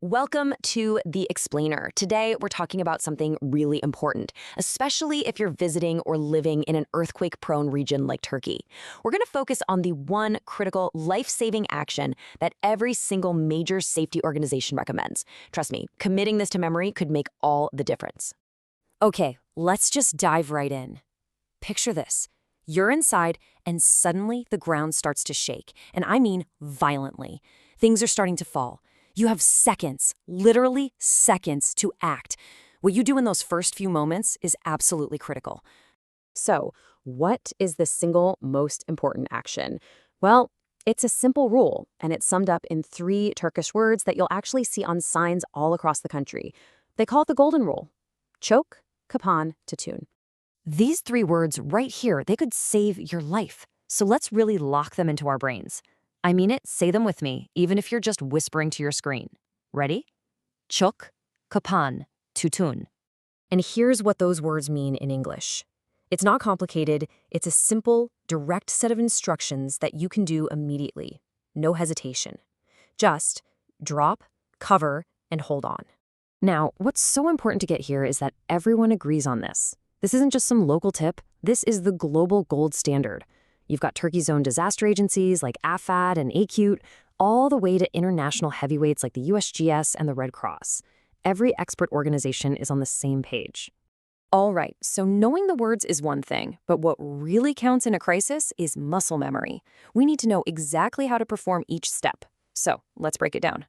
Welcome to The Explainer. Today, we're talking about something really important, especially if you're visiting or living in an earthquake-prone region like Turkey. We're going to focus on the one critical, life-saving action that every single major safety organization recommends. Trust me, committing this to memory could make all the difference. Okay, let's just dive right in. Picture this. You're inside, and suddenly the ground starts to shake, and I mean violently. Things are starting to fall. You have seconds, literally seconds, to act. What you do in those first few moments is absolutely critical. So, what is the single most important action? Well, it's a simple rule, and it's summed up in three Turkish words that you'll actually see on signs all across the country. They call it the Golden Rule. Choke, kapan, tutun. These three words right here, they could save your life. So let's really lock them into our brains. I mean it, say them with me, even if you're just whispering to your screen. Ready? Çok, kapan, tutun. And here's what those words mean in English. It's not complicated. It's a simple, direct set of instructions that you can do immediately. No hesitation. Just drop, cover, and hold on. Now, what's so important to get here is that everyone agrees on this. This isn't just some local tip. This is the global gold standard. You've got Turkey's own disaster agencies like AFAD and ACUTE, all the way to international heavyweights like the USGS and the Red Cross. Every expert organization is on the same page. All right, so knowing the words is one thing, but what really counts in a crisis is muscle memory. We need to know exactly how to perform each step. So let's break it down.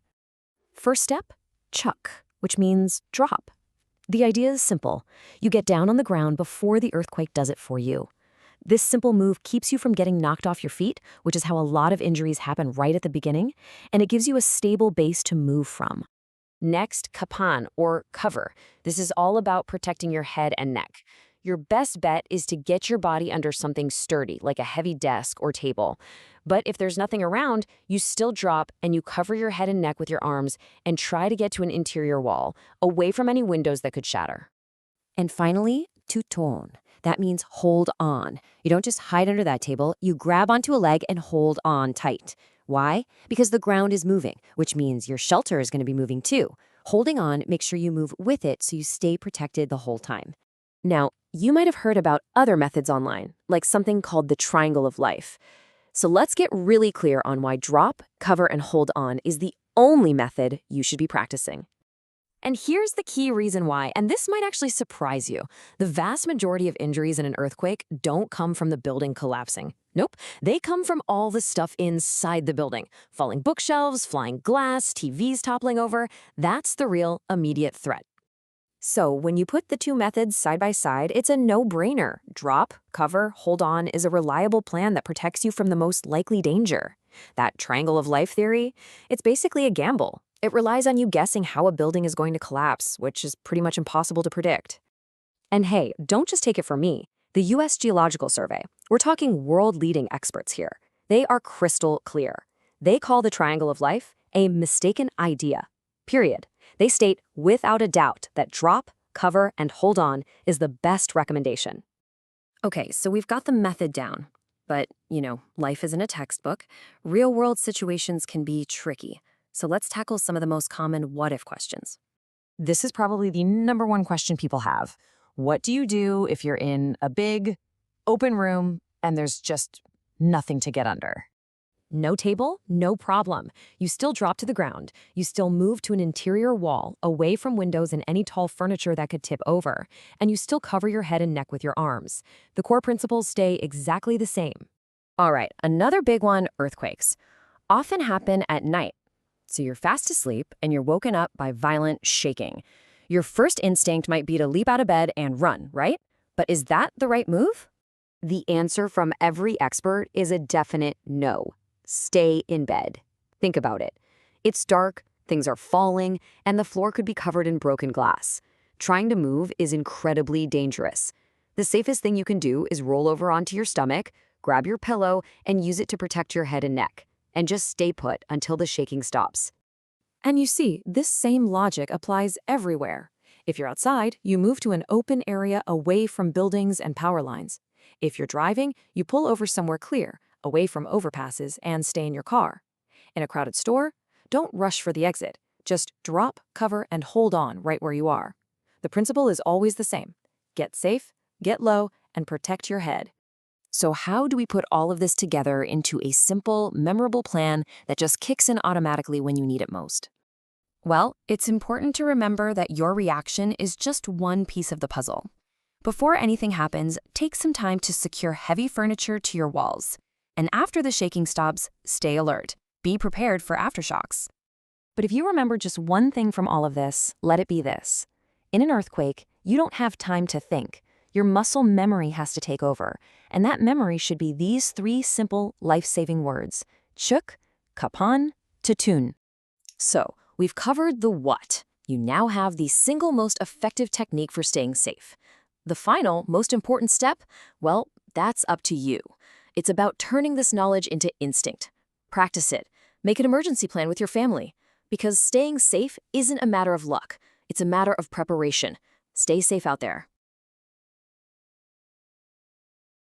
First step, chuck, which means drop. The idea is simple. You get down on the ground before the earthquake does it for you. This simple move keeps you from getting knocked off your feet, which is how a lot of injuries happen right at the beginning, and it gives you a stable base to move from. Next, kapan, or cover. This is all about protecting your head and neck. Your best bet is to get your body under something sturdy, like a heavy desk or table. But if there's nothing around, you still drop and you cover your head and neck with your arms and try to get to an interior wall, away from any windows that could shatter. And finally, tutun. That means hold on. You don't just hide under that table, you grab onto a leg and hold on tight. Why? Because the ground is moving, which means your shelter is going to be moving too. Holding on, make sure you move with it so you stay protected the whole time. Now, you might have heard about other methods online, like something called the triangle of life. So let's get really clear on why drop, cover, and hold on is the only method you should be practicing. And here's the key reason why, and this might actually surprise you. The vast majority of injuries in an earthquake don't come from the building collapsing. Nope, they come from all the stuff inside the building. Falling bookshelves, flying glass, TVs toppling over. That's the real immediate threat. So when you put the two methods side by side, it's a no-brainer. Drop, cover, hold on is a reliable plan that protects you from the most likely danger. That triangle of life theory, it's basically a gamble. It relies on you guessing how a building is going to collapse, which is pretty much impossible to predict. And hey, don't just take it from me. The U.S. Geological Survey, we're talking world-leading experts here. They are crystal clear. They call the triangle of life a mistaken idea. Period. They state without a doubt that drop, cover, and hold on is the best recommendation. Okay, so we've got the method down. But, life isn't a textbook. Real-world situations can be tricky. So let's tackle some of the most common what-if questions. This is probably the number one question people have. What do you do if you're in a big, open room and there's just nothing to get under? No table, no problem. You still drop to the ground. You still move to an interior wall, away from windows and any tall furniture that could tip over. And you still cover your head and neck with your arms. The core principles stay exactly the same. All right, another big one, earthquakes. Often happen at night. So you're fast asleep and you're woken up by violent shaking. Your first instinct might be to leap out of bed and run, right? But is that the right move? The answer from every expert is a definite no. Stay in bed. Think about it. It's dark, things are falling, and the floor could be covered in broken glass. Trying to move is incredibly dangerous. The safest thing you can do is roll over onto your stomach, grab your pillow, and use it to protect your head and neck. And just stay put until the shaking stops. And you see, this same logic applies everywhere. If you're outside, you move to an open area away from buildings and power lines. If you're driving, you pull over somewhere clear, away from overpasses, and stay in your car. In a crowded store, don't rush for the exit. Just drop, cover, and hold on right where you are. The principle is always the same. Get safe, get low, and protect your head. So how do we put all of this together into a simple, memorable plan that just kicks in automatically when you need it most? Well, it's important to remember that your reaction is just one piece of the puzzle. Before anything happens, take some time to secure heavy furniture to your walls. And after the shaking stops, stay alert. Be prepared for aftershocks. But if you remember just one thing from all of this, let it be this. In an earthquake, you don't have time to think. Your muscle memory has to take over, and that memory should be these 3 simple, life-saving words: chuk, kapan, tatun. So, we've covered the what. You now have the single most effective technique for staying safe. The final, most important step? Well, that's up to you. It's about turning this knowledge into instinct. Practice it. Make an emergency plan with your family. Because staying safe isn't a matter of luck. It's a matter of preparation. Stay safe out there.